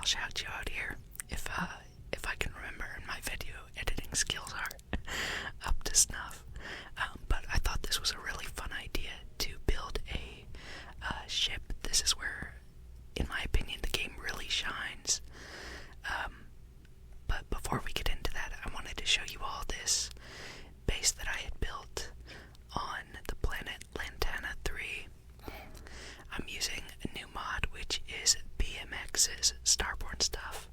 shout you out here if I can remember and my video editing skills are up to snuff. But I thought this was a really fun idea to build a ship. This is where, in my opinion, the game really shines. But before we get into that, I wanted to show you all this base that I had built on the planet Lantana 3. I'm using a new mod, which is BMX's Starborn stuff.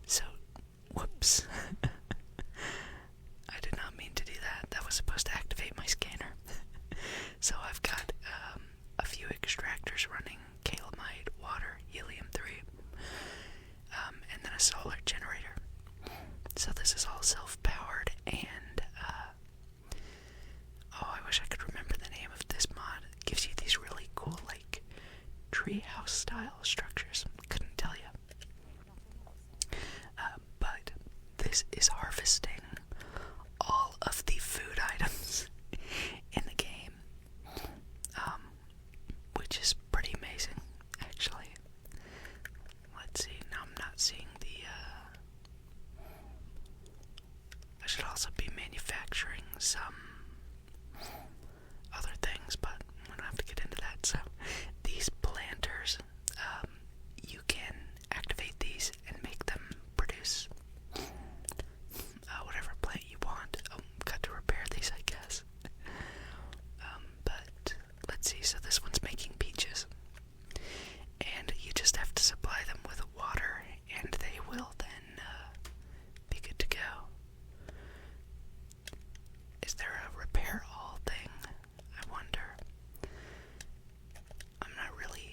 So, whoops. I did not mean to do that. That was supposed to activate my scanner. So I've got a few extractors running, calamite, water, helium-3, and then a solar generator. So this is all self-powered, and I wish I could remember the name of this mod. It gives you these really cool, like, treehouse style structures. Couldn't tell you. But this is harvesting all of the food items in the game, which is pretty amazing, actually. Let's see, now I'm not seeing the, I should also be manufacturing some other things, but I'm gonna have to get into that. So, these planters, you can activate these and make them produce whatever plant you want. Got to repair these, I guess. But let's see. So this one's making peaches, and you just have to supply them with water, and they will then be good to go. Is there a repair all thing? I wonder. I'm not really,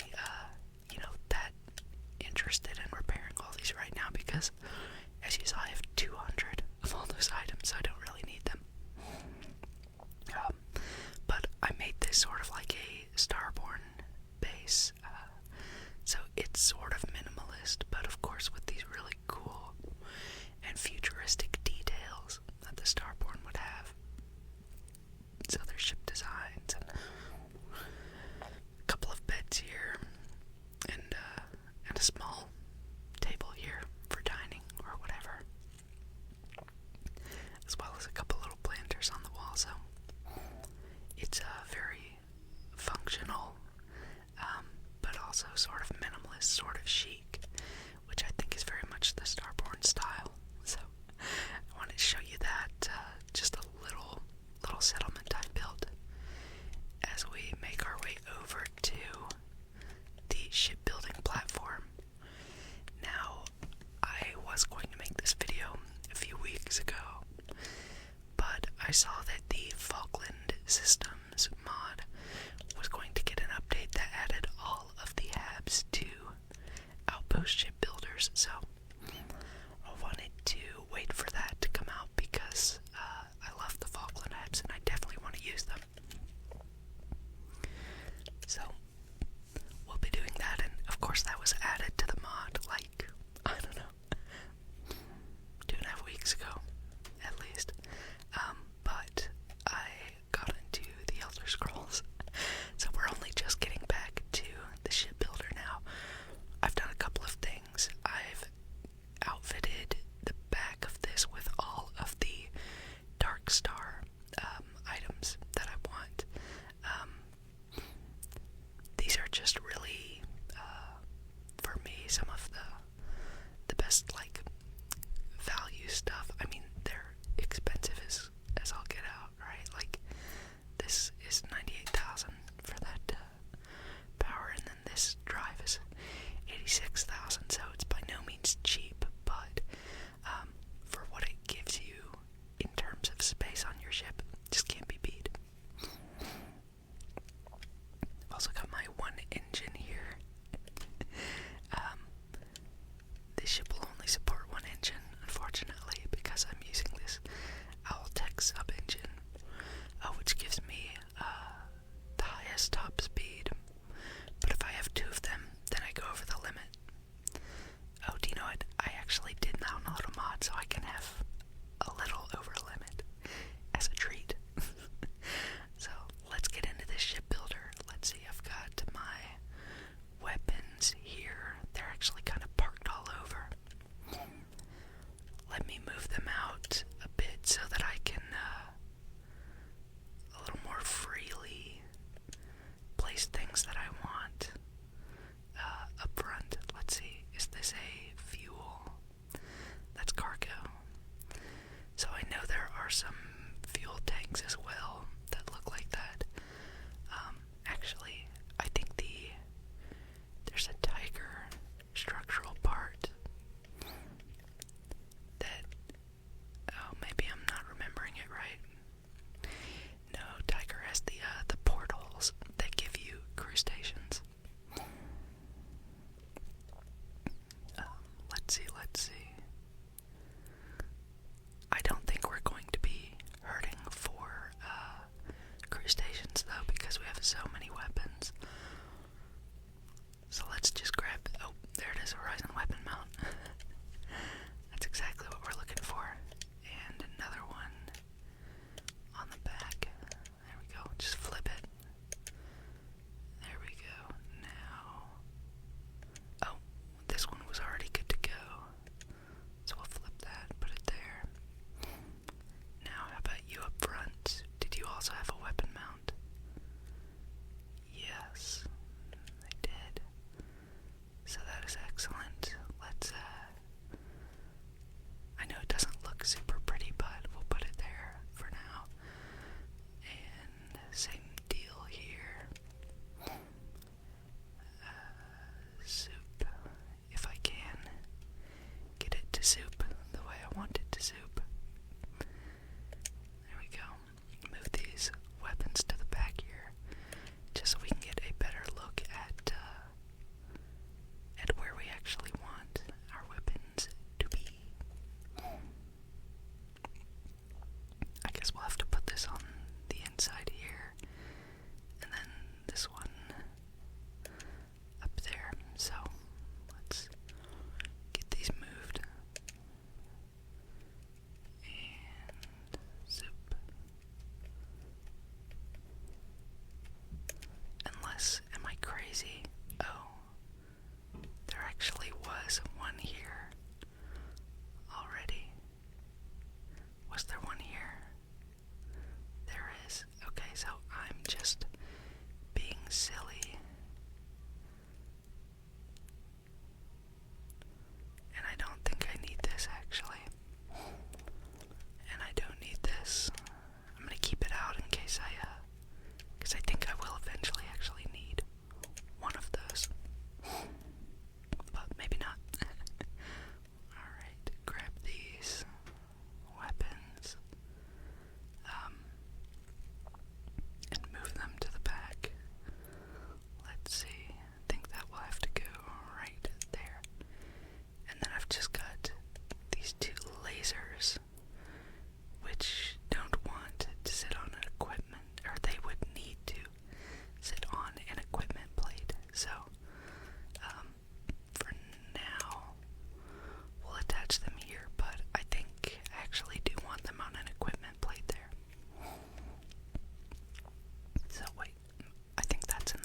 that interested in repairing all these right now because, as you saw, I have 200 of all those items, so I don't really need them. But I made this sort of like a Starborn base, so it's sort of minimalist, but of course with these really cool and futuristic details that the Starborn would have. So there's ship designs and a couple of beds here, and a small table here for dining or whatever, as well as a couple little planters on the wall. So it's very functional, but also sort of minimalist, sort of chic, which I think is very much the Starborn style. So I wanted to show you that, just a little settlement I built as we make our way over to the shipbuilding platform. Now, I was going to make this video a few weeks ago, but I saw that the Falkland Systems mod was going to get an update that added all of the habs to Outpost Shipbuilders, so I wanted to wait for that to come out because I love the Falkland habs and I definitely want to use them. So we'll be doing that, and of course that was added to the mod like, I don't know, 2.5 weeks ago at least. But I got into the Elder Scrolls, so we're only just getting back to the shipbuilder now. let's see. I don't think we're going to be hurting for crustaceans though, because we have so many weapons. So let's just grab, oh, there it is, Horizon Weapon Mount. That's exactly what we're looking for. And another one on the back. There we go, just flip it. There we go. Now, oh, this one was already good to go. So we'll flip that, put it there. Now, how about you up front? Did you also have a weapon mount? Yes, they did. So that is excellent. Let's, I know it doesn't look super pretty, but we'll put it there for now. And same deal here. Soup, if I can get it to soup the way I want it to soup. There we go. Move these weapons to the back here, just so we can get a better look at where we actually want our weapons to be. I guess we'll have to put this on the inside here, and then this one up there. So let's get these moved. And soup. Unless, am I crazy? Oh, there actually was one here already. Was there one here? There is. Okay, so I'm just being silly. And I don't think I need this actually. And I don't need this. I'm gonna keep it out in case because I think I will eventually actually need one of those. But maybe not. Alright, grab these weapons. And move them to the back. Let's see. I think that will have to go right there. And then I've just got these two lasers, which don't want to sit on an equipment, or they would need to sit on an equipment plate. So, for now, we'll attach them here, but I think I actually do want them on an equipment plate there. So wait, I think that's in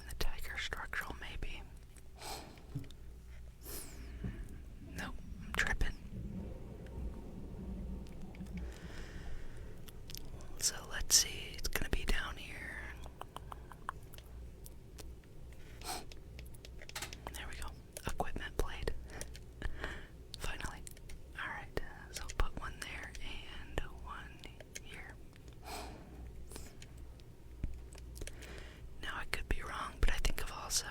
the tiger structural maybe. Nope, I'm tripping. So let's see, it's gonna be down here. There we go, equipment plate. Finally. Alright, so I'll put one there and one here. Now I could be wrong, but I think I've also,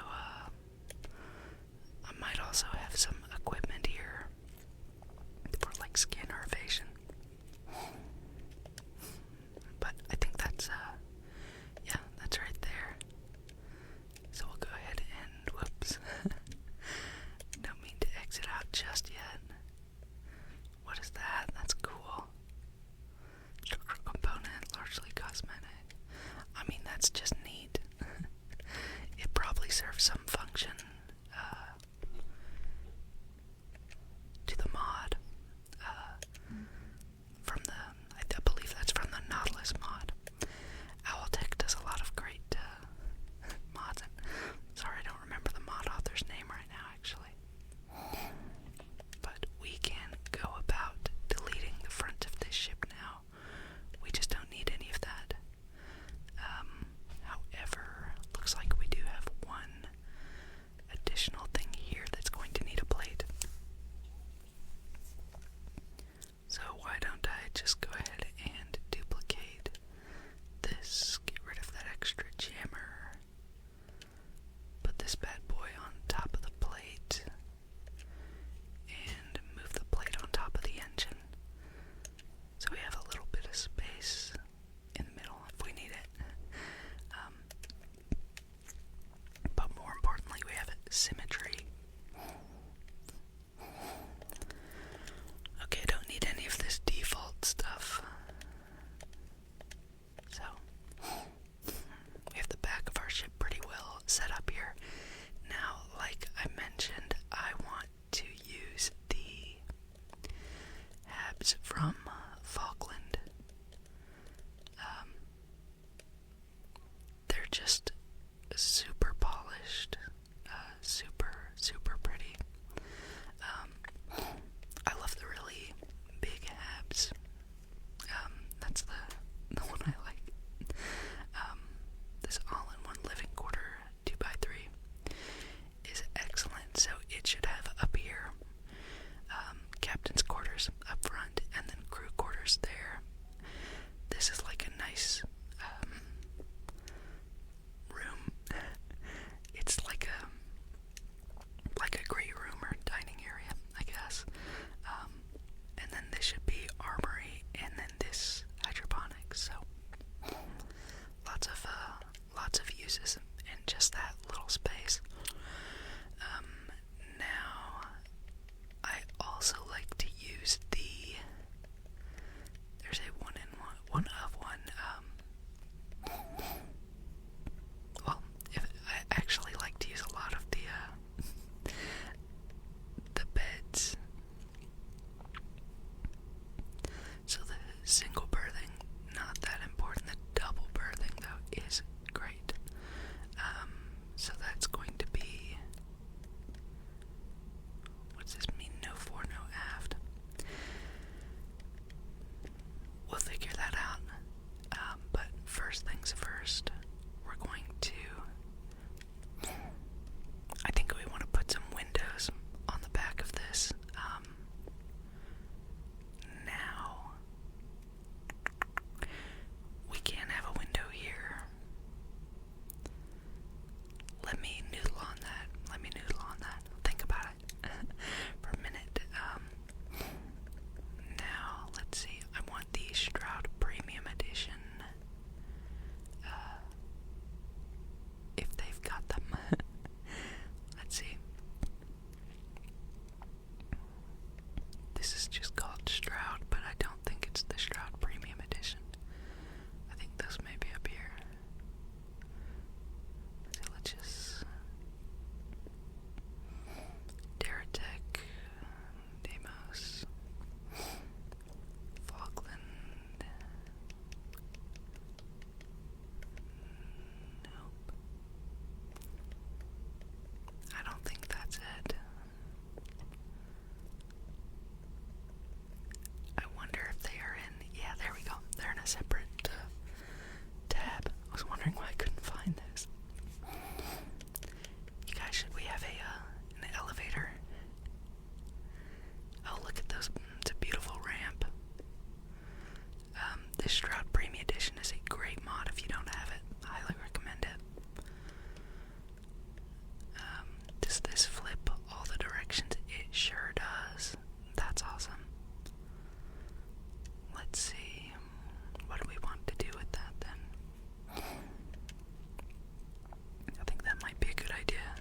I might also have some equipment here for like skin or evasion. But I think that's, yeah, that's right there. So we'll go ahead and, whoops. Don't mean to exit out just yet. What is that? That's cool. Structural component, largely cosmetic. I mean, that's just neat. It probably serves some function to the mod. From the, I believe that's from the Nautilus mod. Owltech does a lot of great mods. Sorry, I don't remember the mod author's name right now, actually. But we can go about deleting the front of this ship now. We just don't need any of that. However, looks like we do have one additional thing here that's going to need a plate. So why don't I just go ahead and duplicate this, get rid of that extra jammer, put this bad boy on top of the plate, and move the plate on top of the engine. So we have a little bit of space in the middle if we need it. But more importantly, we have symmetry. set up here. Now, like I mentioned, I want to use the habs from Falkland. They're just super polished, super pretty. I love the really big habs. That's the one I like. This all-in-one living quarter 2x3 is excellent. So it should have up here captain's quarters up front, and then crew quarters there. This is like a nice room. It's like a great room or dining area, I guess. And then this should be armory, and then this hydroponics. So lots of uses in just that little space. Now I also like to use there's a one of one. Well, I actually like to use a lot of the beds. So the single berthing, not that important. The double berthing, though, is great. So that's going to be, what's this mean? No fore, no aft. We'll figure that out. But first things first, we're going to, I think we want to put some windows on the back of this. Now, we can have a window here. Let me noodle on that. Think about it for a minute. Now, let's see. I want the Stroud Premium Edition. If they've got them. Let's see. This is just called Stroud, but I don't think it's the Stroud Premium Edition. I think those may be up here. So let's just Deratech, Deimos, Falkland. Nope. I don't think that's it. I wonder if they are in. Yeah, there we go. They're in a separate tab. I was wondering why I couldn't find this. You guys, should we have an elevator? Oh, look at those. It's a beautiful ramp. This Stroud Premium Edition is a great mod. If you don't have it, I highly recommend it. Does this flip all the directions? It sure does. That's awesome. Let's see. What do we want to do with that then? I think that might be a good idea.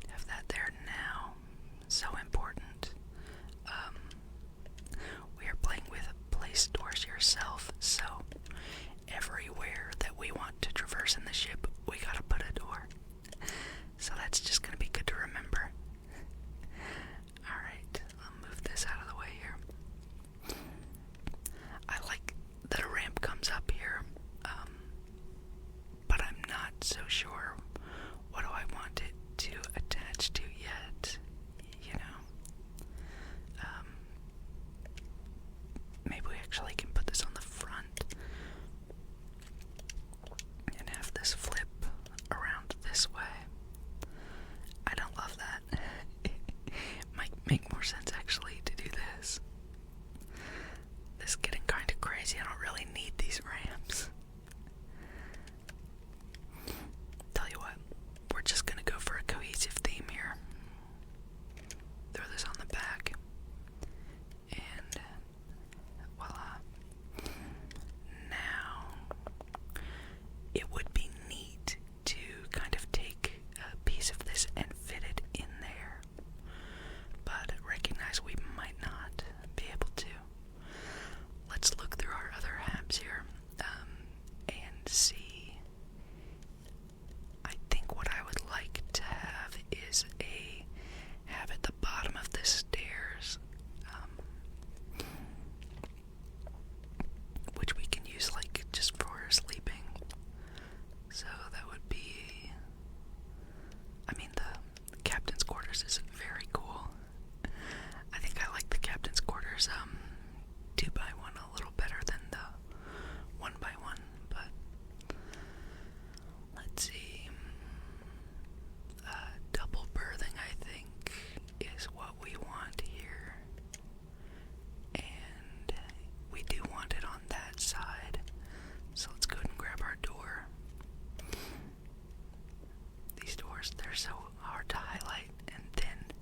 Have that there now. So important. We are playing with place doors yourself, so everywhere that we want to traverse in the ship, we gotta put a door. So that's just gonna be good to remember. Alright, I'll move this out of the way here. I like that a ramp comes up here, but I'm not so sure what do I want it to attach to yet, you know. Maybe we actually can put this on the front and have this flip around this way. I don't love that. It might make more sense actually to do this. This is getting kind of crazy. I don't really need these ramps. Tell you what, we're just gonna go for a cohesive theme here. Throw this on the back. And voila. Now, it would be neat to kind of take a piece of this and fit it in there. But recognize quarters is very cool. I think I like the captain's quarters 2x1 a little better than the 1x1, but let's see. Double berthing, I think, is what we want here. And we do want it on that side. So let's go ahead and grab our door. These doors, they're so hard to highlight and thin,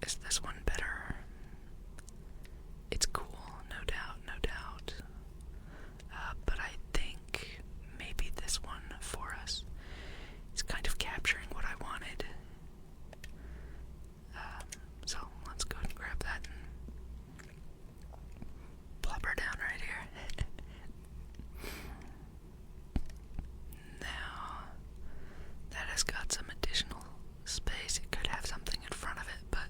is this one better? It's cool, no doubt, no doubt. But I think maybe this one for us is kind of capturing what I wanted. So let's go and grab that and plop her down right here. Now, that has got some additional space. It could have something in front of it, but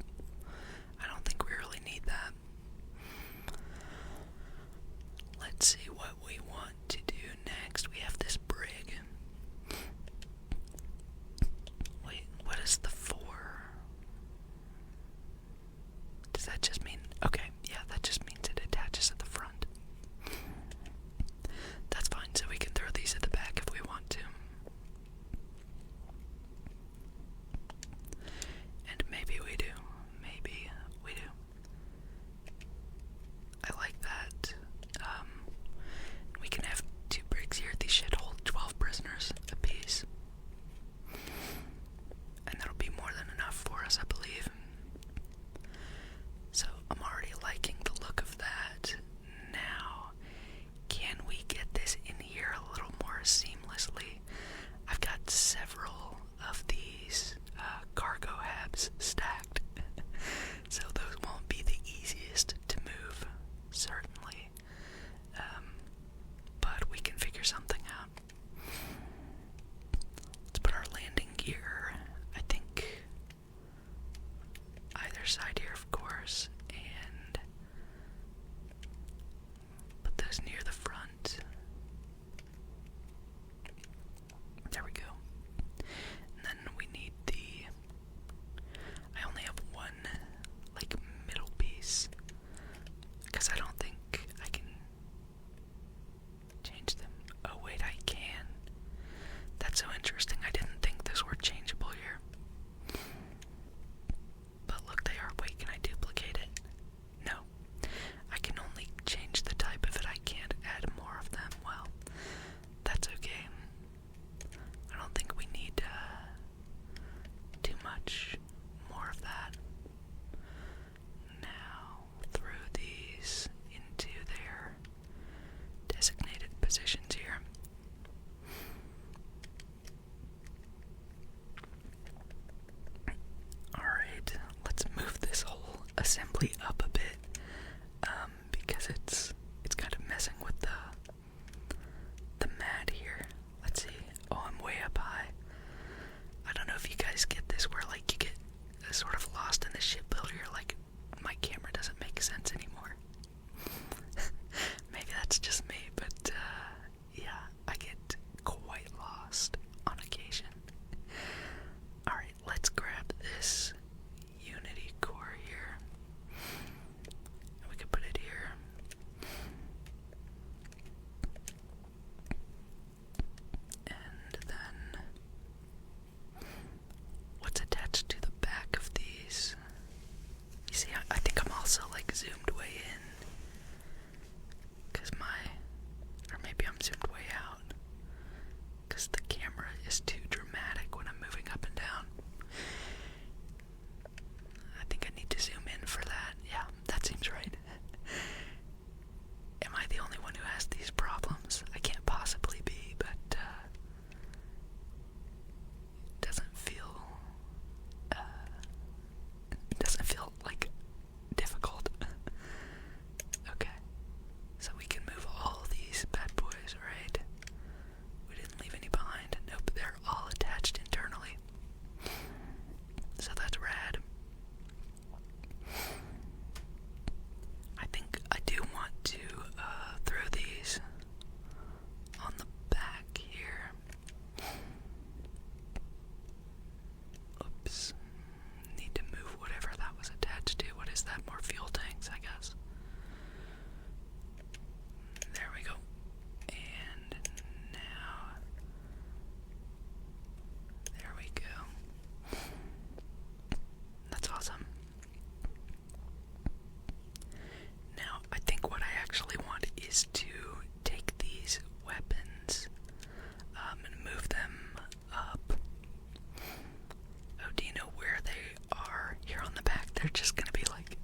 they're just gonna be like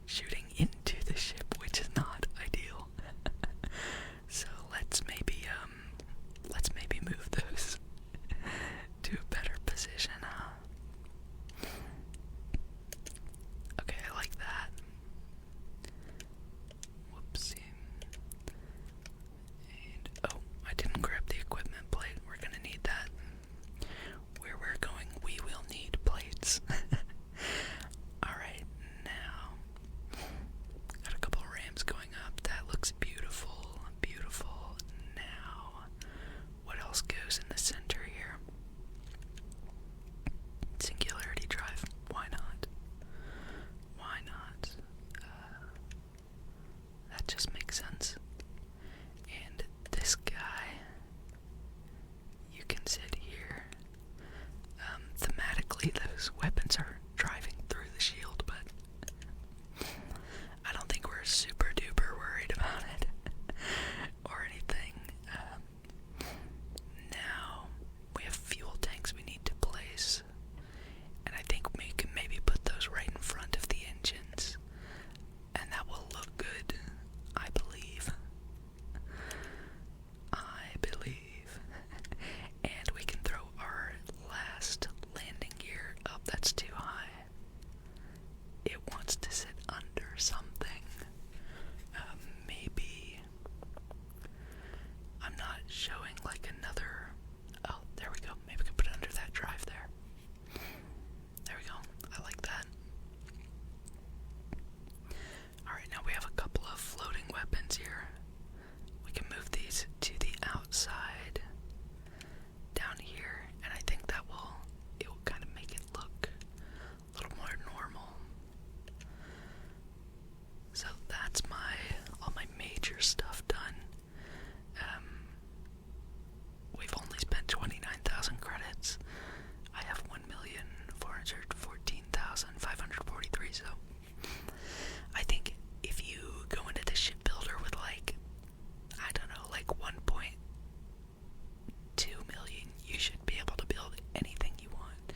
shooting into the ship, which is not ideal. So let's maybe move those to a better position. Okay, I like that. Whoopsie. And oh, I didn't grab the equipment plate. We're gonna need that. Where we're going, we will need plates. Alright, now got a couple ramps going up. That looks beautiful. Beautiful. Now, what else goes in the center here? Singularity drive. Why not? Why not? That just makes sense. And this guy, you can sit here. Thematically, those weapons are driving through the shield, but I don't think we're super duper worried about it or anything. Now we have fuel tanks we need to place, and I think we can maybe put those right in front of the engines, and that will look good, I believe. And we can throw our last landing gear up. That's too high. It wants to sit under something. Maybe I'm not showing like another. Oh, there we go. Maybe we can put it under that drive there. There we go. I like that. Alright, now we have a couple of floating weapons here. We can move these to the outside down here, and I think it will kind of make it look a little more normal. So that's all my major stuff done. We've only spent 29,000 credits. I have 1,414,543, so I think if you go into the shipbuilder with like 1.2 million, you should be able to build anything you want.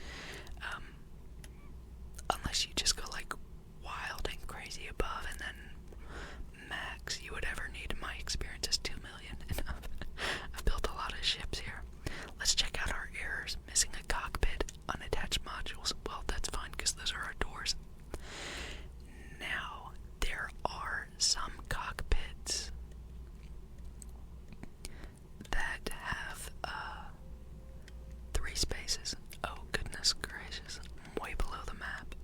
Unless you just go like wild and crazy above, and then max you would ever need, in my experience, is 2 million. And I've built a lot of ships here. Let's check out our errors. Missing a cockpit, unattached modules. Well, that's fine because those are our doors. Now, there are some cockpits that have 3 spaces. Oh, goodness gracious. I'm way below the map.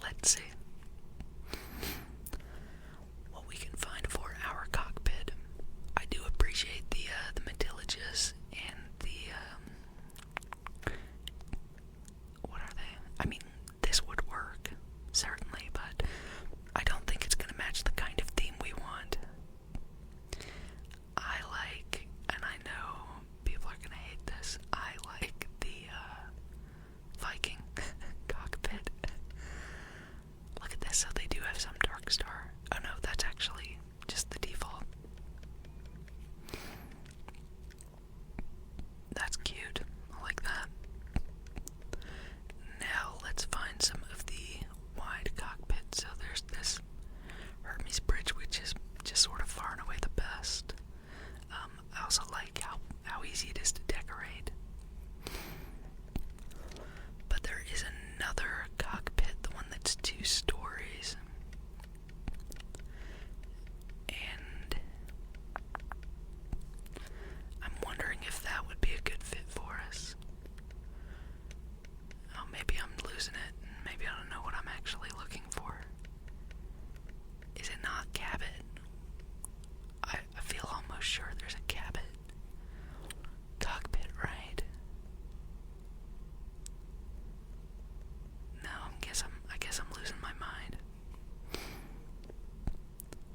Let's see what we can find for our cockpit. I do appreciate the matilages and the what are they? I mean, this would work certainly, but I don't think it's gonna match the kind of theme we want. I like, and I know people are gonna hate this, I like the Viking cockpit. Look at this, so they do have some Dark Star. Oh no, that's actually just the default. That's cute. I like that. Now let's find some of the wide cockpits. So there's this Hermes bridge, which is just sort of far and away the best. I also like how easy it is to decorate. But there is another cockpit, the one that's 2 stories. And I'm wondering if that would be a good fit for us. Oh, maybe I'm losing it. Maybe I don't know what I'm actually looking for. Is it not cabin? I feel almost sure there's a cabin cockpit, right? No, I guess I'm losing my mind.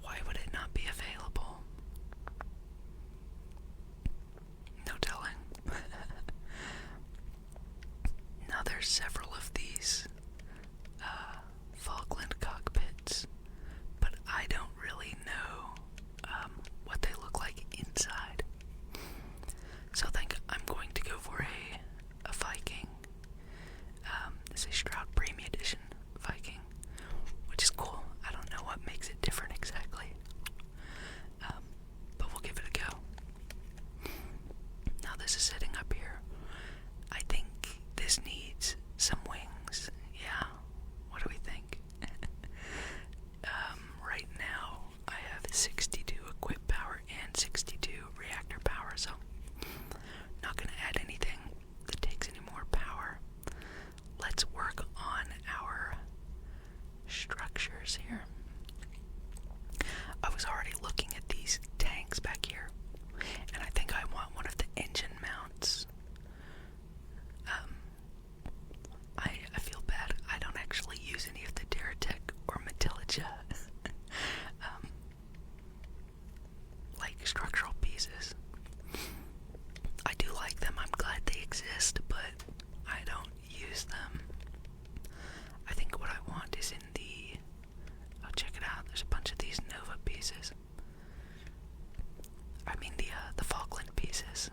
Why would it not be available? No telling. Now there's several of these Falkland cockpits, but I don't really know what they look like inside. So I think I'm going to go for a Viking. This is Stroud Premium this needs some wings. Yeah, what do we think? Right now, I have 62 equip power and 62 reactor power, so not going to add anything that takes any more power. Let's work on our structures here. I was already looking at these tanks back here, and I think I want one of the engine mounts. I feel bad. I don't actually use any of the Deratech or Metilicha like structural pieces. I do like them. I'm glad they exist, but I don't use them. I think what I want is in the... Oh, check it out. There's a bunch of these Nova pieces. I mean the Falkland pieces.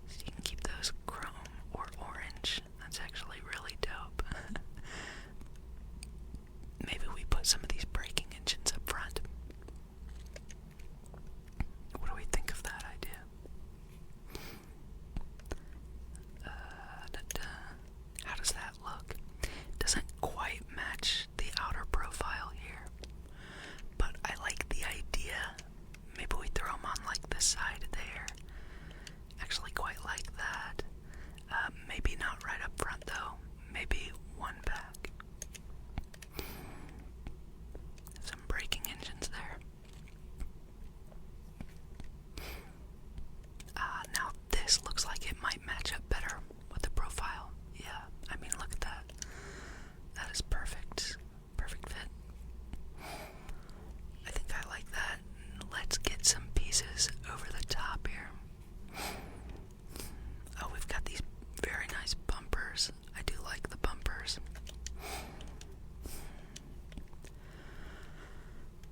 So you can keep those chrome or orange. That's actually really dope. Maybe we put some of these braking engines up front. What do we think of that idea? How does that look? Doesn't quite match the outer profile here, but I like the idea. Maybe we throw them on like the side there. Actually quite like that. Maybe not right up front though. Maybe one back. Some braking engines there. Now this looks like it might match up better with the profile. Yeah, I mean look at that. That is perfect. Perfect fit. I think I like that. Let's get some pieces over the top here. Oh, we've got these very nice bumpers. I do like the bumpers.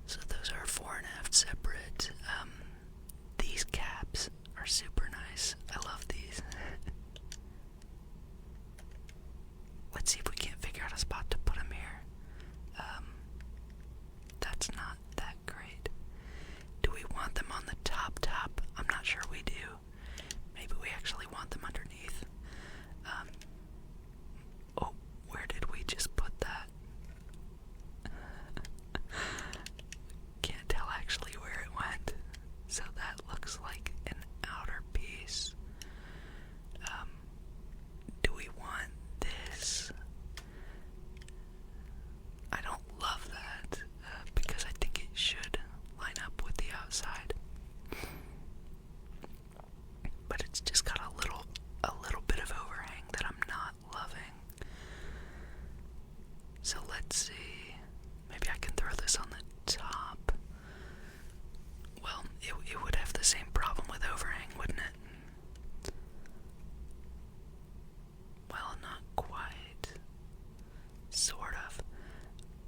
So those are fore and aft separate. These caps are super nice. I love these. Let's see if we can't figure out a spot to put them here. That's not that great. Do we want them on the top? I'm not sure we do. Maybe we actually want them underneath. Oh, where did we just put that? Can't tell actually where it went. So that looks like an outer piece. Do we want this? I don't love that because I think it should line up with the outside. But it's just got a little bit of overhang that I'm not loving. So let's see. Maybe I can throw this on the top. Well, it would have the same problem with overhang, wouldn't it? Well, not quite. Sort of.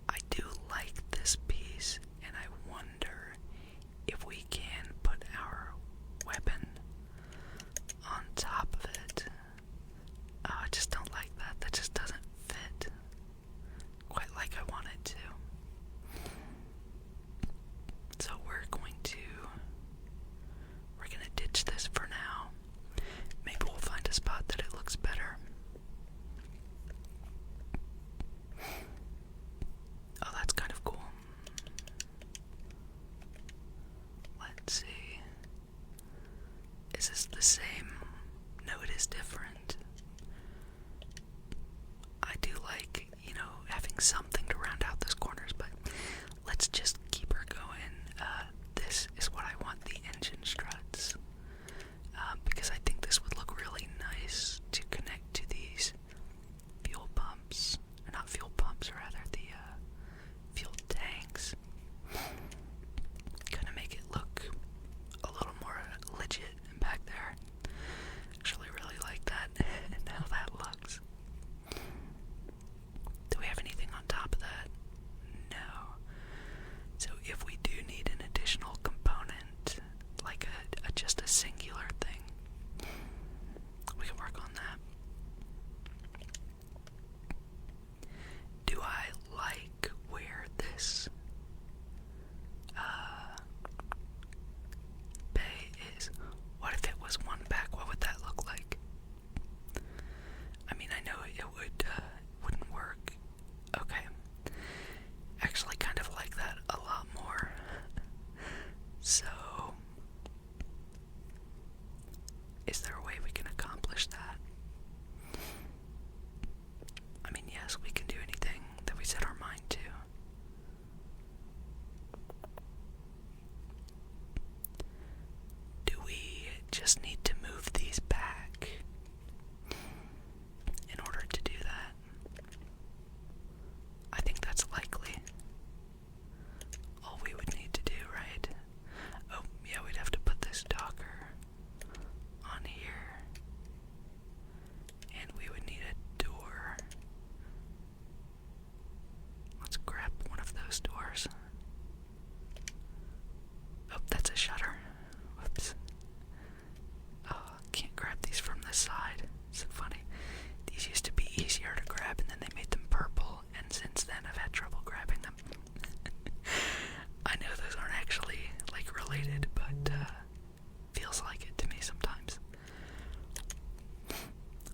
I do like this piece, and I wonder if we can put our weapon on top of it. Oh, I just don't like that. That just doesn't fit quite like I want it to. So we're gonna ditch this for now. Maybe we'll find a spot that it looks better. Oh, that's kind of cool. Let's see. Is this the same? No, it is different. I do like, having something to round out those corners, but let's just keep her going. This is what I want the engine struts. Because I think this would look really nice to connect to these fuel pumps. Or not fuel pumps, rather, the fuel tanks. Gonna make it look a little more legit back there. Actually really like that and how that looks. Do we have anything on top just need to move these back in order to do that. I think that's likely all we would need to do, right? Oh, yeah, we'd have to put this docker on here. And we would need a door. Let's grab one of those doors. Oh, that's a shutter. Whoops. Oh, can't grab these from the side. So funny. These used to be easier to grab, and then they made them purple, and since then I've had trouble grabbing them. I know those aren't actually, like, related, but, feels like it to me sometimes.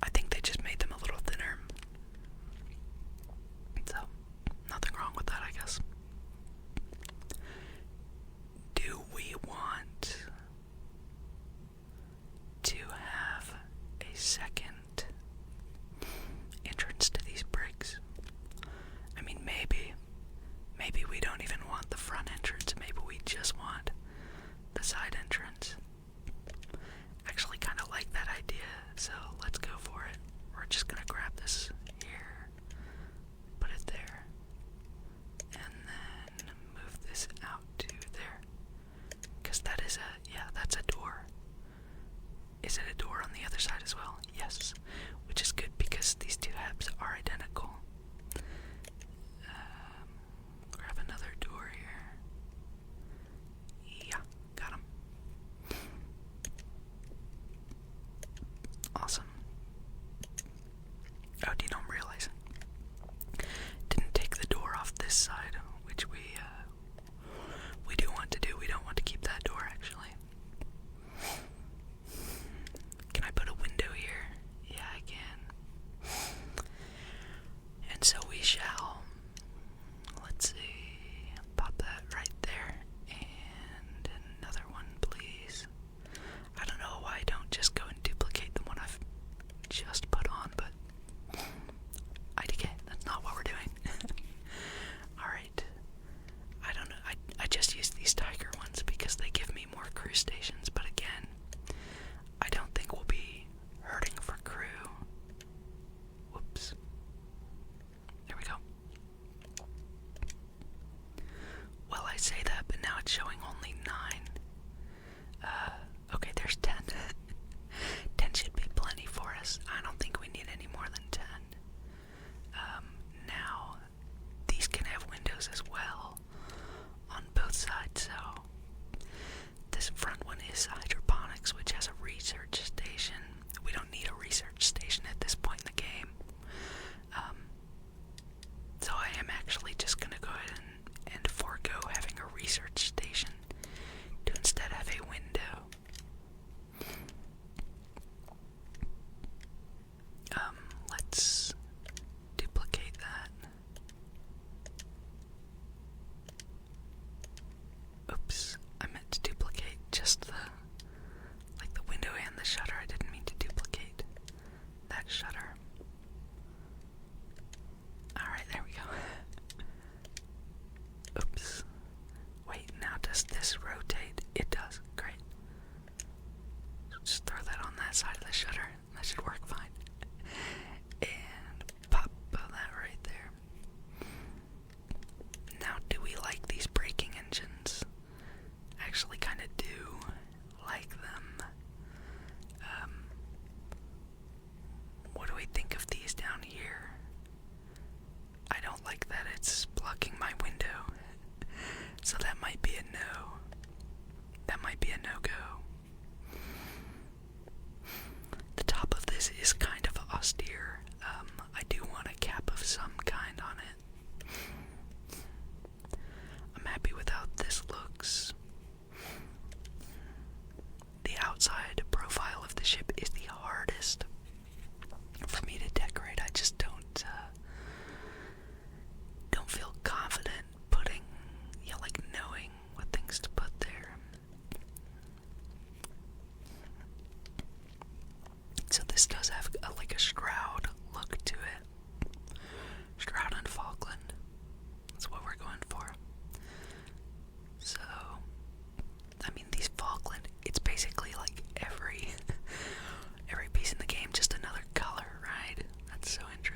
I think they just made them a little thinner. So, nothing wrong with that, I guess. Do we want to have a second entrance to these bricks? I mean, maybe we don't even want the front entrance. Maybe we just want the side entrance. Actually kind of like that idea, so let's go for it. We're just gonna grab this here, put it there, and then move this out to there. Because that is that's a door. Is it a door on the other side as well? Yes, which is good because these two habs are identical. Grab another door here. Yeah, got him. Awesome.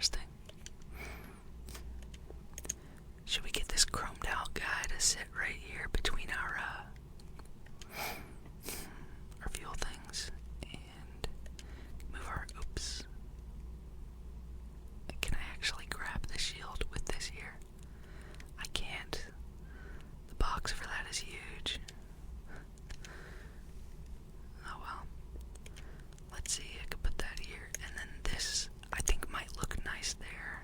interesting. Should we get this chromed out guy to sit right here between our fuel things and move our, oops. Can I actually grab the shield with this here? I can't. The box for that is huge. Oh well. Let's see, I could put that here, and then this I think might look nice there.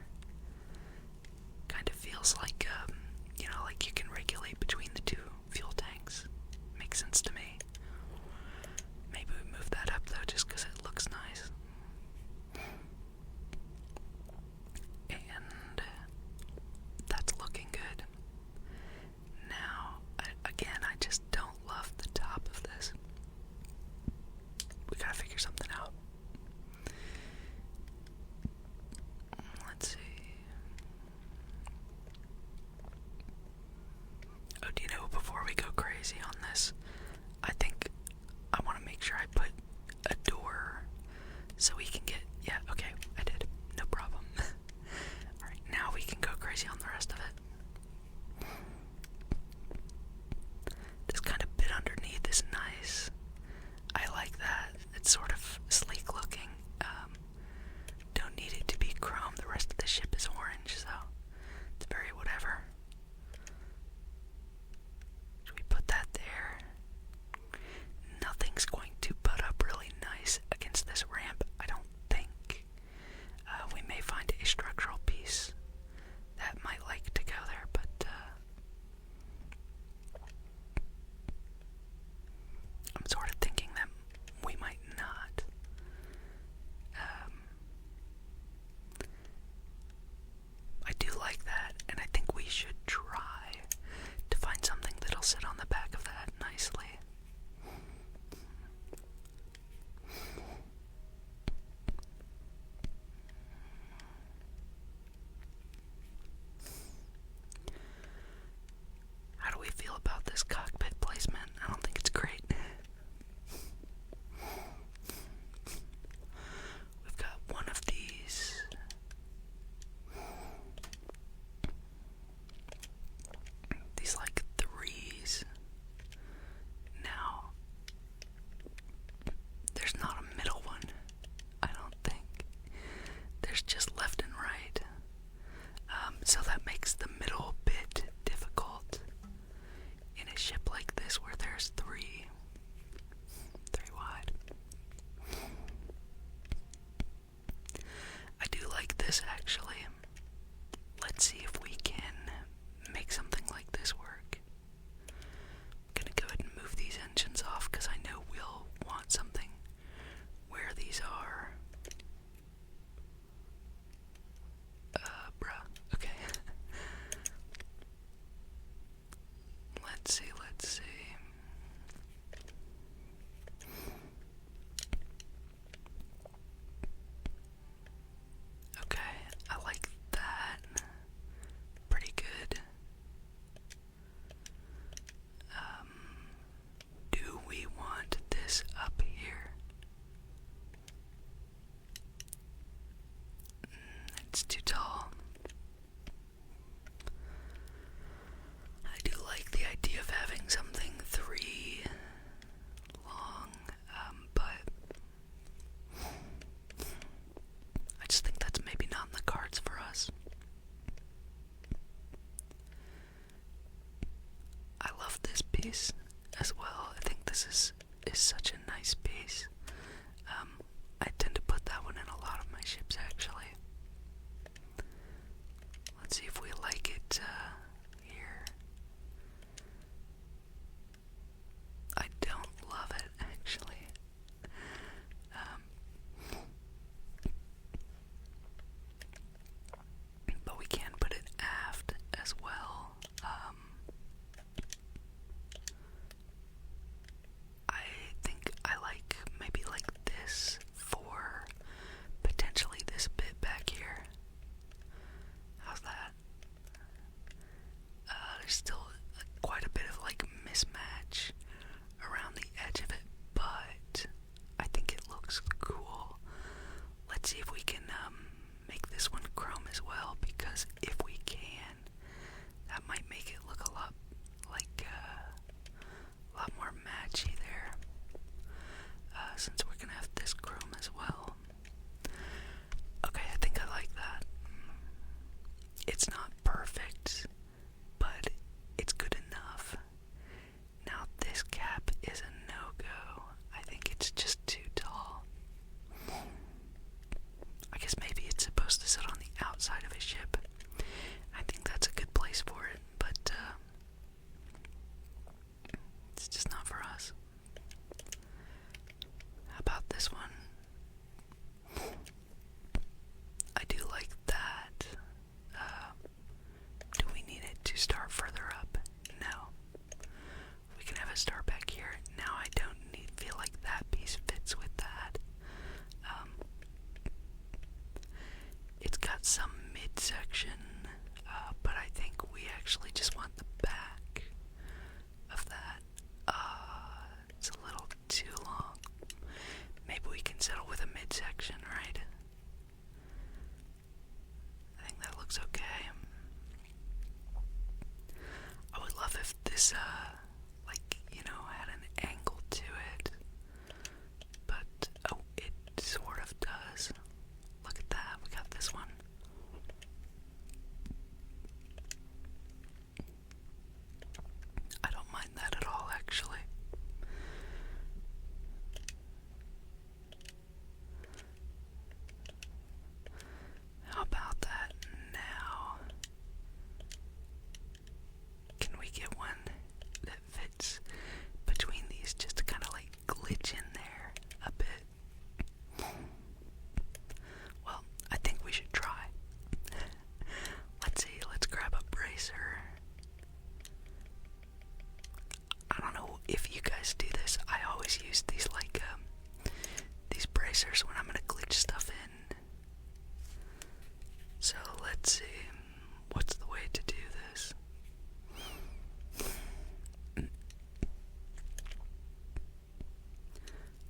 Kind of feels like, like you can regulate between the two fuel tanks. Makes sense to me. Maybe we move that up though, just because it looks nice. And that's looking good. Now, again, I just don't love the top of this. We gotta figure something out. Let's see. Oh, do you know, before we go crazy on this, I think I want to make sure I put a door so we can get, yeah, okay, I did, no problem. Alright, now we can go crazy on the rest of it. This kind of bit underneath is nice. I like that. It's sort of sleek looking. Don't need it to be chrome. The rest of the ship is orange, so it's very whatever. Should we put that there? Nothing's going to butt up really nice against this ramp, I don't think. We may find a structural piece that might like to go there, but I'm sort of thinking that we might not. I do like that, and I think we should try to find something that'll sit on the back of that nicely. How do we feel about this cockpit placement? I don't think it's great. We've got one of these. These like threes. Now, there's not a middle one, I don't think. There's just left and right. So that makes the middle bit difficult in a ship like this where there's three wide. I do like this actually. Let's see if we can make something like this work. I'm gonna go ahead and move these engines off because I know we'll want something where these are. Bruh. Okay. Let's see. Okay, I like that. Pretty good. Do we want this up here? It's too tall. I do like the idea of having something 3 long, but I just think that's maybe not in the cards for us. I love this piece as well. I think this is such a nice piece. I tend to put that one in a lot of my ships actually. Let's see if we like it here. I don't love it actually. But we can put it aft as well. I think some midsection, but I think we actually just want the back of that. It's a little too long. Maybe we can settle with a midsection, right? I think that looks okay. I would love if this, had an angle to it. But, it sort of does. Look at that, we got this one. I don't mind that at all, actually. How about that now? Can we get one that fits between these just to kind of like glitch in there a bit? Well, I think we should try. Let's see, let's grab a bracer. I don't know if you guys do this. I always use these these bracers when I'm gonna glitch stuff in. So let's see, what's the way to do this?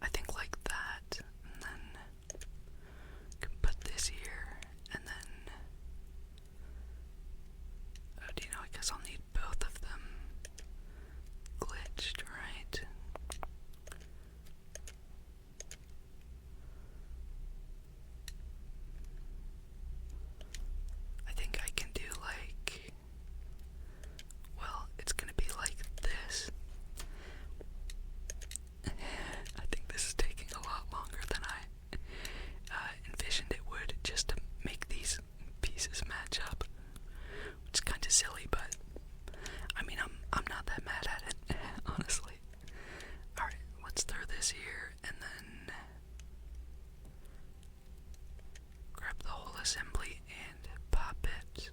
I think like that, and then can put this here, and then, do you know, I guess I'll need both of them glitched, right? I think I can do it's gonna be like this. I think this is taking a lot longer than I envisioned it would, just to make these pieces match up, which is kind of silly, but I mean, I'm not that mad at it, honestly. Alright, let's throw this here, and then grab the whole assembly and pop it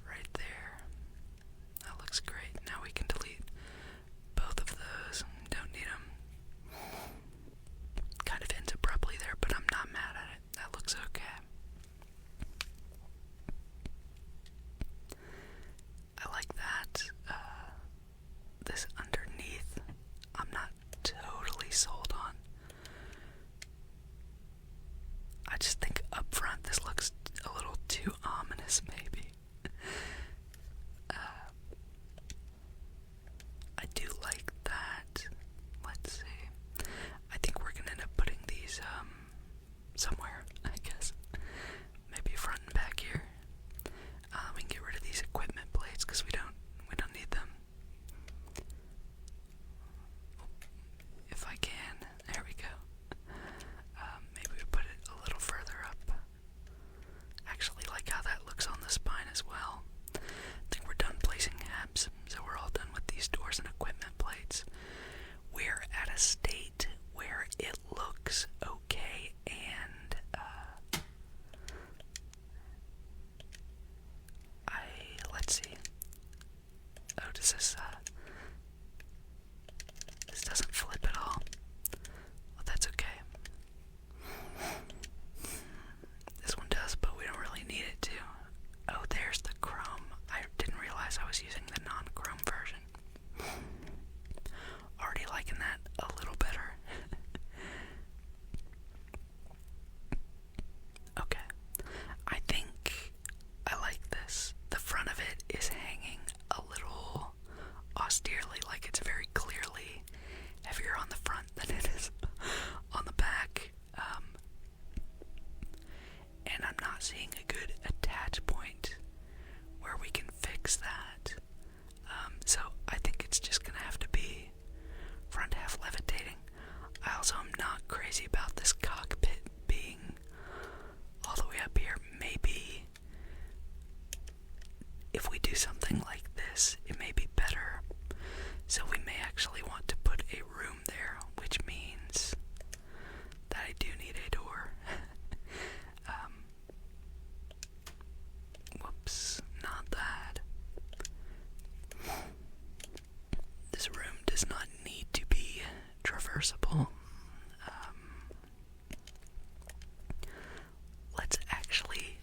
right there. That looks great. Now we can delete both of those. Don't need them. Kind of ends abruptly there, but I'm not mad at it. That looks okay. I like that. This underneath, I'm not totally sold on. I just think up front this looks a little too ominous, maybe. I do like that. Let's see. I think we're gonna end up putting these somewhere, I guess. Maybe front and back here. We can get rid of these equipment plates because we don't need them. If I can, there we go. Maybe we put it a little further up. Actually, like how that looks on the spine as well. I think we're done placing tabs, so we're all done with these doors and equipment plates. We're at a state where it looks okay, and let's see. Oh, does this doesn't flip at all? Well, that's okay. This one does, but we don't really need it to. Oh, there's the chrome. I didn't realize I was using the non-chrome version. Already liking that a little better. Okay. I think I like this. The front of it is hanging a little austerely, like it's very clearly heavier on the front than it is on the back. And I'm not seeing a good attach point where we can fix that. So I think it's just gonna have to be front half levitating. I also am not crazy about this cockpit being all the way up here. Maybe if we do something like this, it may be better. So we may actually want to put a room there, which means that I do need a door. Whoops, not that. This room does not need to be traversable. Let's actually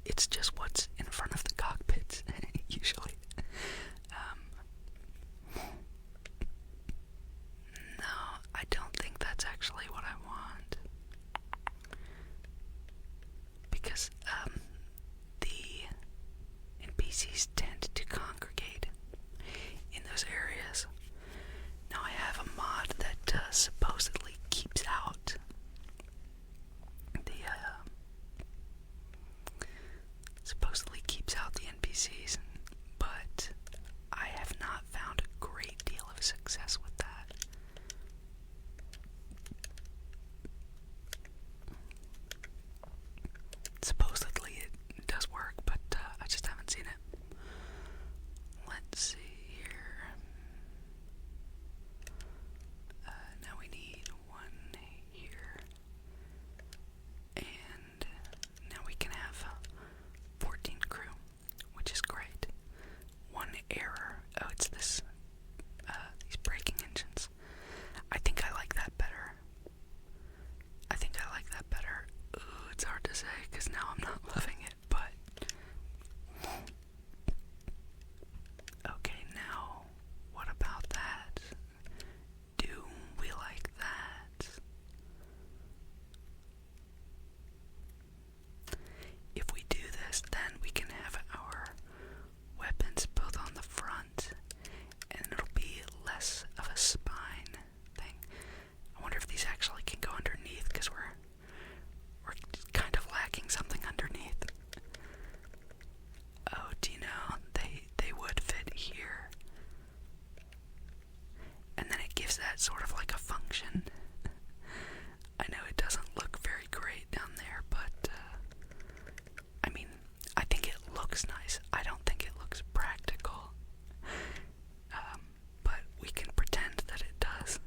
it's just what's in front of the cockpits, usually. No, I don't think that's actually what I want. Because, the NPCs tend to congregate in those areas. Now I have a mod that supposedly keeps out the NPCs, but I have not found a great deal of success with that. Supposedly it does work, but I just haven't seen it. Let's see here. Now we need one here. And now we can have 14 crew, which is great. One error. Oh, it's this, these braking engines. I think I like that better. Ooh, it's hard to say because now I'm not loving it, but okay, now what about that? Do we like that? If we do this, then we can have our weapons both on the front, and it'll be less of a spine thing. I wonder if these actually can go underneath, because we're kind of lacking something underneath. Oh, do you know, they would fit here. And then it gives that sort of like a function. I know it doesn't look very great down there, but I mean, I think it looks nice. I don't think it looks practical. But we can pretend that it does.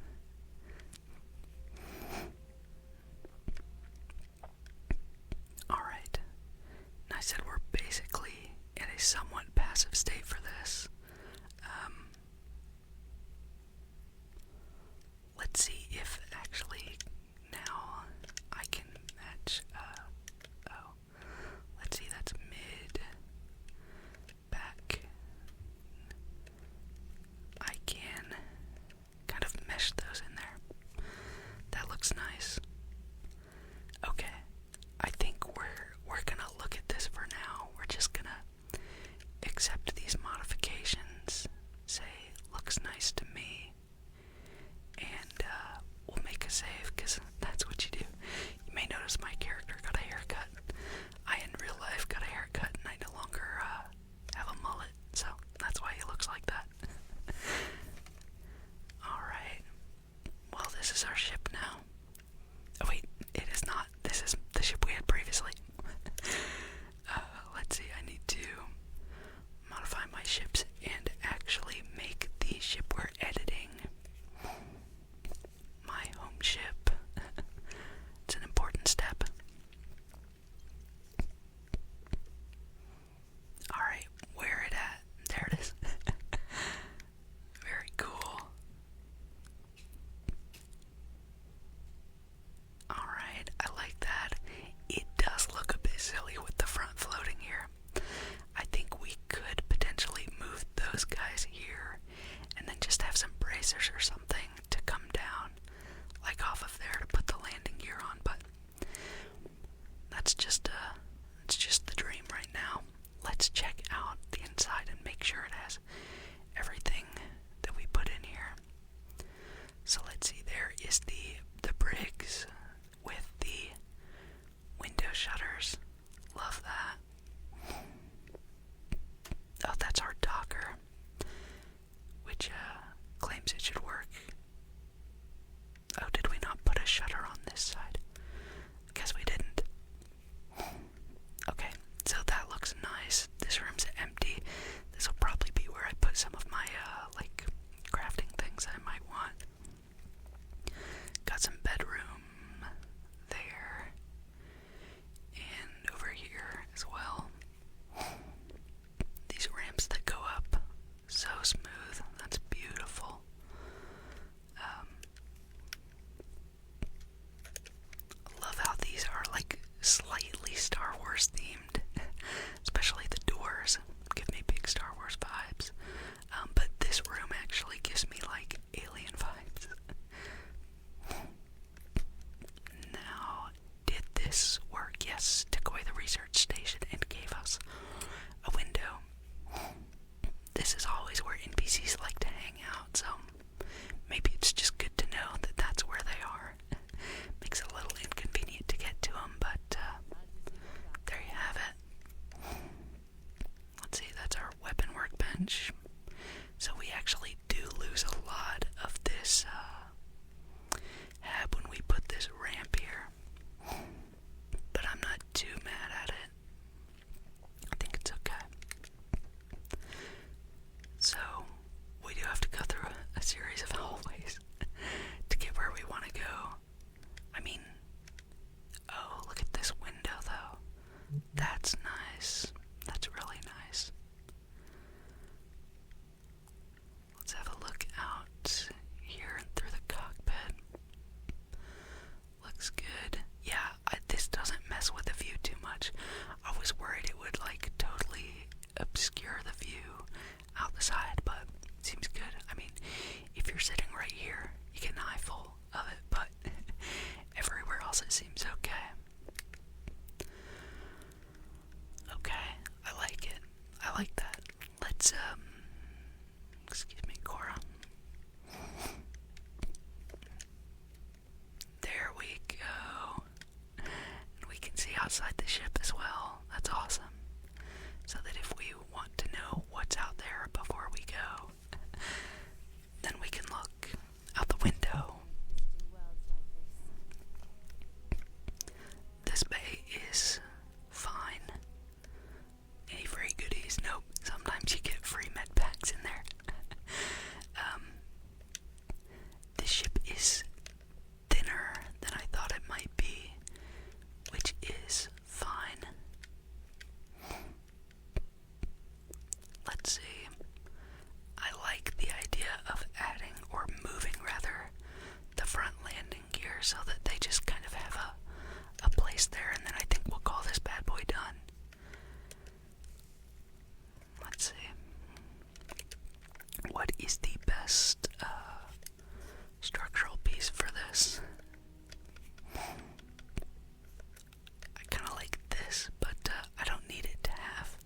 Alright. I said we're basically in a somewhat passive state for this. Let's see if actually now I can match, let's see, that's mid, back. I can kind of mesh those in there. That looks nice. Okay, I think we're gonna look at this for now. We're just gonna accept these modifications, say looks nice to me, and we'll make a save, because that's what you do. You may notice my character got a haircut. I in real life got a haircut, and I no longer have a mullet, so that's why he looks like that. Alright, well, this is our ship now. Oh wait, it is not. This is the ship we had previously. Let's see, I need to modify my ships and actually make the ship we're editing my home ship. It's an important step. Alright, where it at? There it is. Very cool. Alright, I like that. It does look a bit silly with the front floating here. I think we could potentially move those guys here and then just have some bracers or something to come down, like off of there, to put the landing gear on, but that's just it's just the dream right now. Let's check out the inside and make sure it has everything that we put in here. So let's see, there is the Briggs with the window shutters. Love that. Oh, that's our Docker, which claims it should work. Oh, did we not put a shutter on this side? Guess we didn't. Okay, so that looks nice. This room's empty. This will probably be where I put some of my like crafting things I might want. Got some bedroom there and over here as well. research station and gave us a window. This is always where NPCs like to hang out, so maybe it's just good to know that that's where they are. Makes it a little inconvenient to get to them, but there you have it. Let's see, that's our weapon workbench. So we actually do lose a lot of this heb when we put this ramp here, but I'm not too mad at it. I think it's okay. So we do have to go through a series of hallways to get where we want to go. I mean, oh, look at this window though. That's nice. That's really nice. Let's have a look out here and through the cockpit. Looks good. Yeah, this doesn't mess with the view too much. I was worried it would like totally obscure the view out the side, but it seems good. I mean, if you're sitting right here, you get an eyeful of it, but everywhere else it seems okay. Okay, I like it. I like that. Let's, excuse me, Cora. There we go. And we can see outside the ship as well. That's awesome. So that if we want to know what's out there before we go, then we can look out the window. This bay is fine. Any free goodies? Nope. Sometimes you get free med packs in there. This ship is thinner than I thought it might be, which is fine. Let's see. I like the idea of adding, or moving rather, the front landing gear so that they just kind of have a place there, and then I think we'll call this bad boy done. Let's see. What is the best structural piece for this? I kind of like this, but I don't need it to have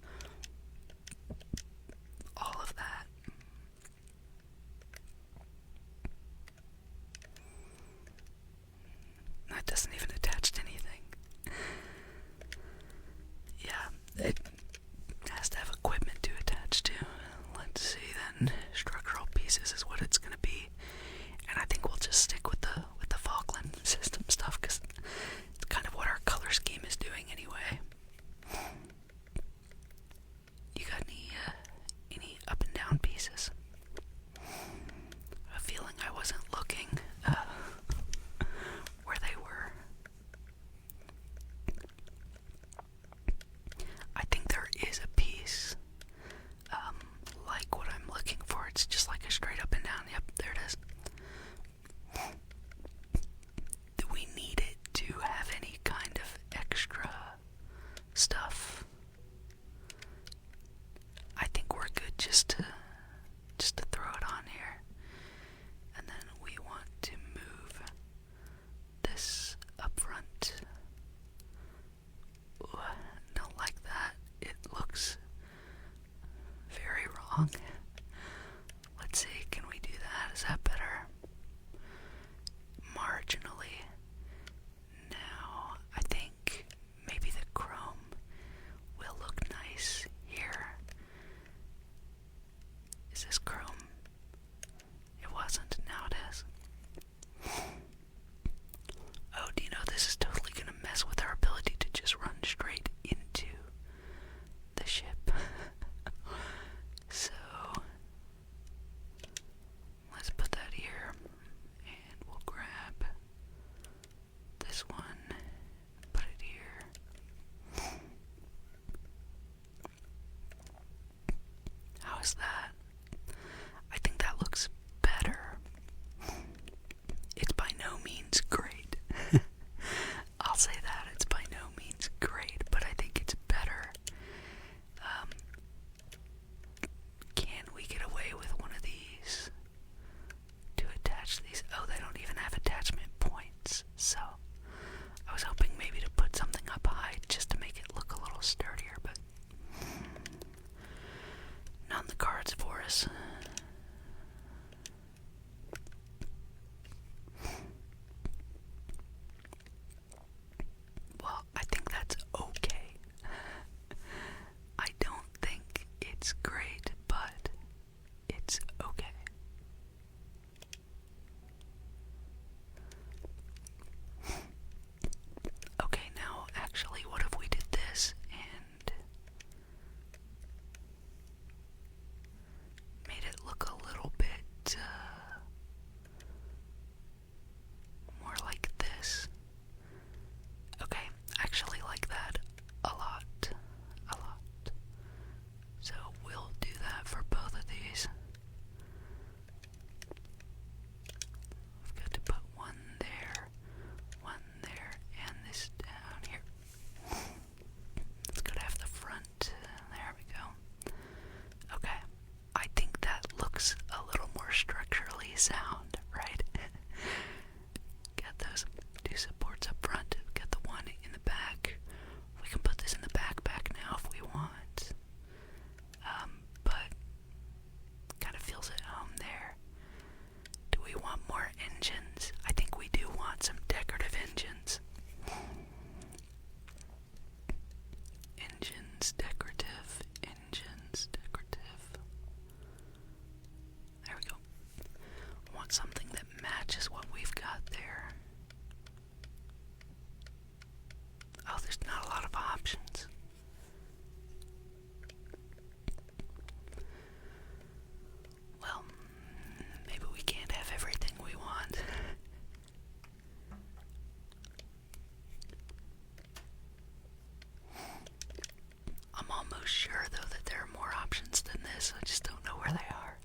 this. I just don't know where they are.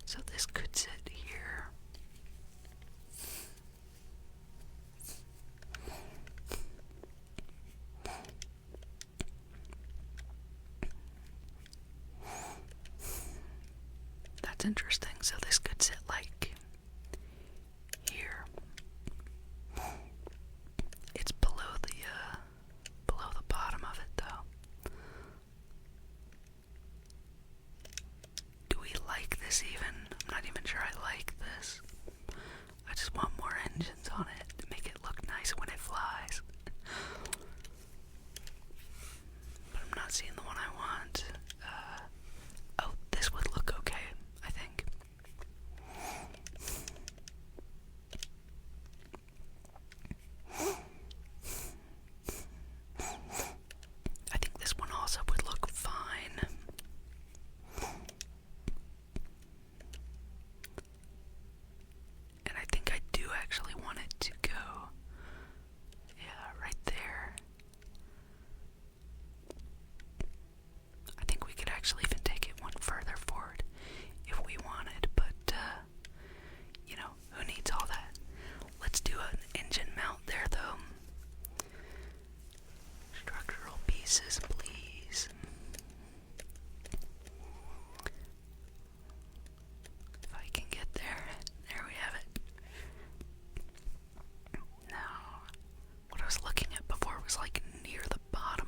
So this could sit here. That's interesting. So this could sit like here. It's below the bottom of it though. Do we like this even? I'm not even sure I like this. I just want more engines on it to make it look nice when it flies. But I'm not seeing the one I want. Oh, this would look okay, I think. I think this one also would look fine. And I think I do actually want it to go, yeah, right there. I think we could actually even take it one further forward if we wanted, but, you know, who needs all that? Let's do an engine mount there, though. Structural pieces, please. If I can get there. There we have it. Now, what I was looking at before was like near the bottom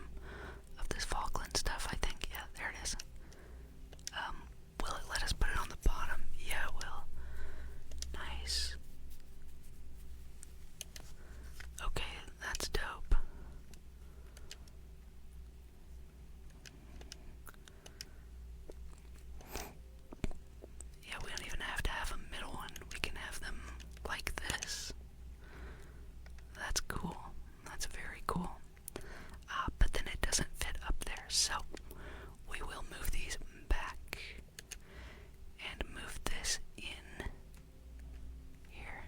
of this Falkland stuff, I think. Yeah, there it is. Will it let us put it on the bottom? Yeah, it will. Nice. Okay, that's dope. Yeah, we don't even have to have a middle one. We can have them like this. That's cool. That's very cool. But then it doesn't fit up there, so we will move these back and move this in here.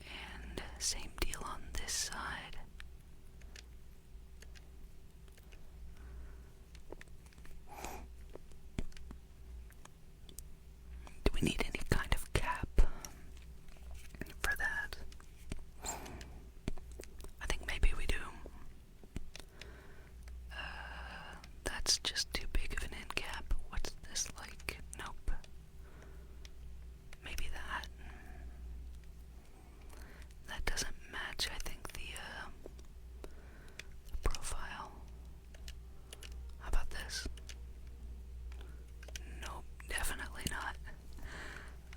And same deal on this side. Do we need any kind of cap for that? I think maybe we do. That's just too big of an end cap. What's this like? Nope. Maybe that. That doesn't match, I think, the profile. How about this? Nope, definitely not.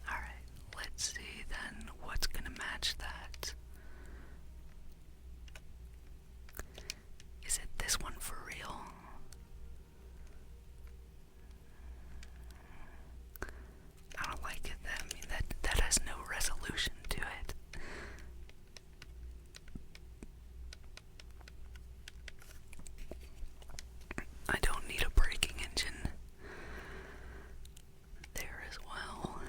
Alright, let's see then what's gonna match that. Is it this one for real? I don't like it. I mean, that has no resolution to it. I don't need a braking engine there as well.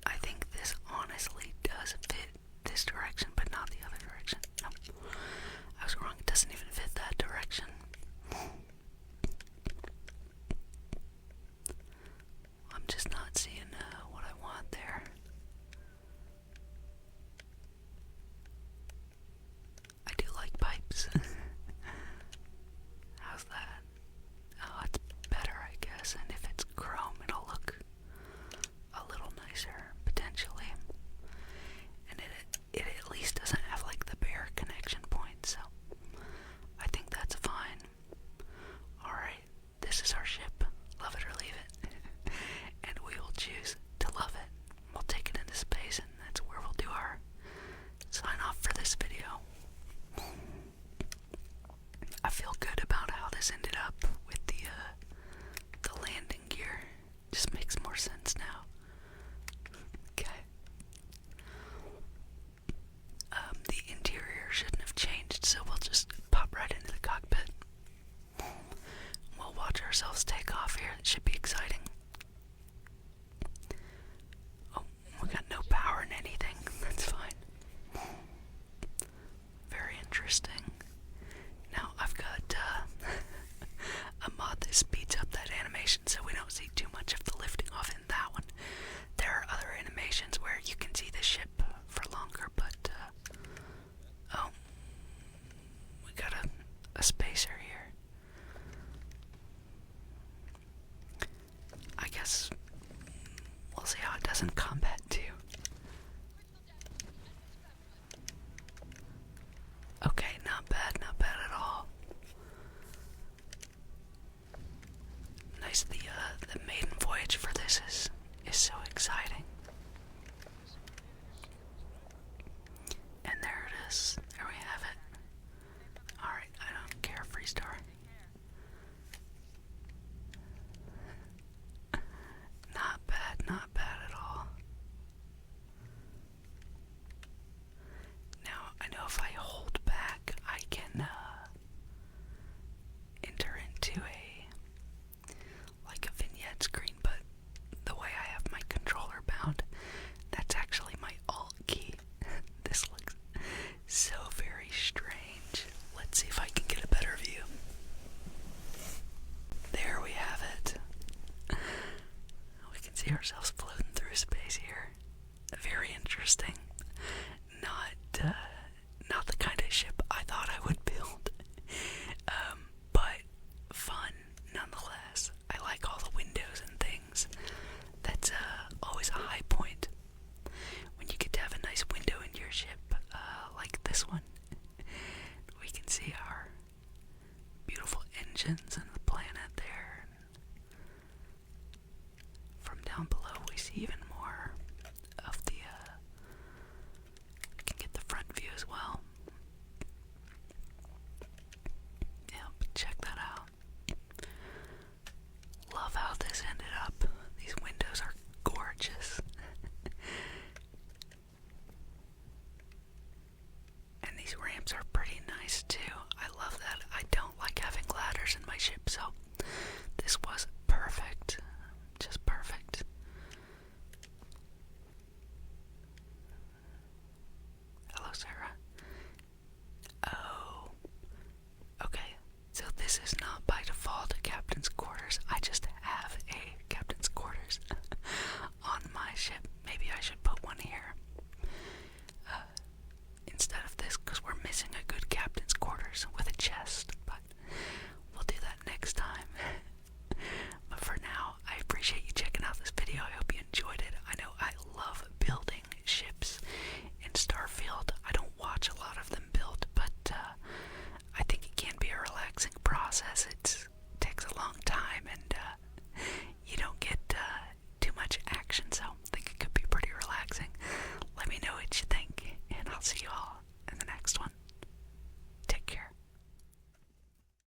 I think this honestly does fit this direction, but not the other direction. No, I was wrong. It doesn't even fit that direction. I'm just not seeing what I want there. I do like pipes. How's that? Oh, it's better, I guess. And if it's chrome, it'll look a little nicer, potentially. And it at least doesn't have like the bare connection point, so I think that's fine. Alright, this is our ship. Love it or leave it. And we will choose to love it. We'll take it into space, and that's where we'll do our sign off for this video. I feel good about how this ended up with the landing gear. Just makes more sense now. Okay. The interior shouldn't have changed, so we'll just pop right into the cockpit. We'll watch ourselves take off here. It should be exciting. animation, so we don't see too much of the lifting off in that one. There are other animations where you can see the ship for longer, but, oh, we got a spacer here. I guess we'll see how it does in combat, too. Okay, not bad at all. Nice, the maiden voyage for this is so exciting. And there it is. There we have it. Alright, I don't care, Freestar. Not bad at all. Now, I know if I hold back, I can, enter into like a vignette screen, but the way I have my controller bound, that's actually my alt key. This looks so very strange. Let's see if I can get a better view. There we have it. We can see ourselves floating through space here. Very interesting.